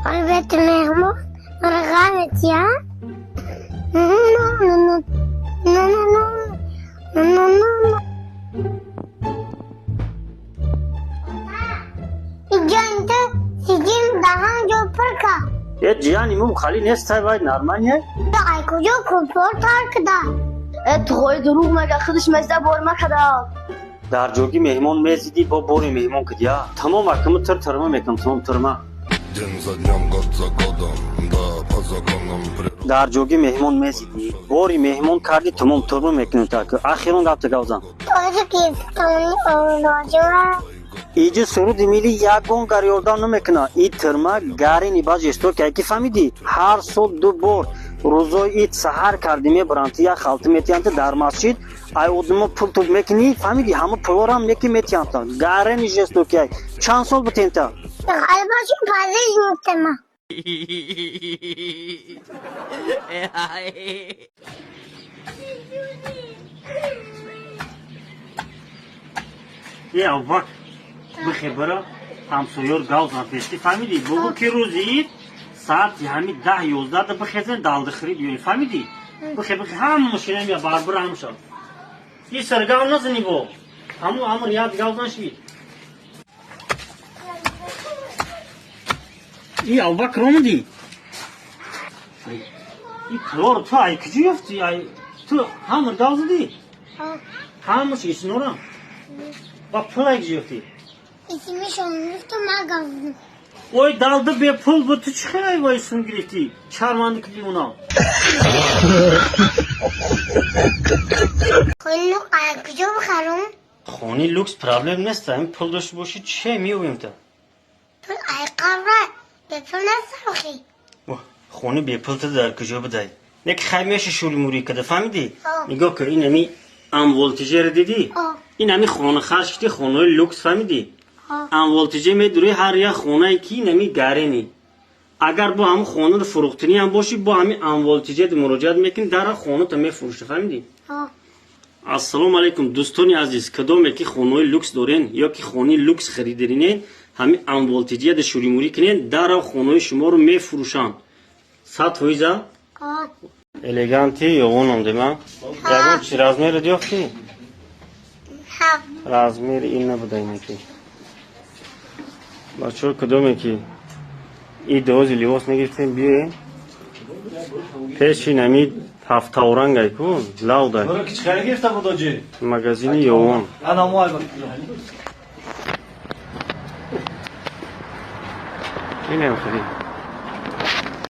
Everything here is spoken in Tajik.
البيت مهموم رغبت يا جانت سجين دهان جو پرکا ये जियानी मुम खाली नेस्ट है भाई नॉर्मल है ay kujو کپور تارکدا توی دروغ مگه خودش مزده بورما کدا در جوگی مهمون میزیدی با بوری مهمون کدیا تمام akımı tırma mekam tamam tırma Dzień za dniem, god za godem, po zakonom در جوگی مهمون میزیدی بوری مهمون کردی تمام tırma mekam tak آخرون گفت گوزان تو کی تونی اولاجوا ایجی سرو دیمیلی یگون گاریولدان نمیکنه ای ترما گاری نیباز استو که کی فهمیدی هر صبح دو بار روزو ایت سحر کردیم برانتی یا خالت میتیانت در مسجد ای اودمو پول تو میکنی فهمیدی همه پروگرام میکی میتیانت گاری نیجستو که چند سال بتینتا البته پازش میتما یا وقت بخبره همسویور گاوز نفشتی فهمیدی بگو که روزی ساعت همین 10-11 بخیزن دالده خرید یونی فهمیدی بخبره هم مشکلی یا باربر هم شد یه سرگاو نزنی با همو ریاد گاوز نشید ای اوباک رومدی ای کلور تو ای کجی یفتی ای تو همر گاوز دی همش اسنورم با پولای کجی یفتی اسمش اونفتو مگم Oy daldı be pul bu tu çıkay vay sungiriti. Çarmandık limona. کلو کجو بخرم Khoni lux problem nesta. Hem pul doş boşu çe mi uyum ta. تو ای قبره به تو نسرخی Khoni be pul ta dar kujo buday. Nek khaymesh shul muri kada famidi. Ah. Nigo kır inami am voltager dedi. Ah. Inami khona kharshti khono lux famidi. Ah. Am voltager me duri har ya khona ki nami gareni. Agar bu ham khona ro furuxtini ham boshi bu ham am voltager de murojaat mekin dara khona ta me furushta famidi. Ассалому алейкум дӯстони азиз кадоме ки хонаи люкс дорен ё ки хонаи люкс харидиринен ҳами амволтиҷия да шӯримӯрӣ кунен дарав хонаи шуморо мефурӯшанд 100 ҳоиза элеганти ёвонам дема ягон чи размерат ёфтӣ размери ин набуда инаки бачаҳо кадоме ки и дози либос мегирифтем биёем пеши намид ҳафтаорангай кун лавдай Кичкари гирифта будоҷи. магазини ёвон Ана мо албат. инем харид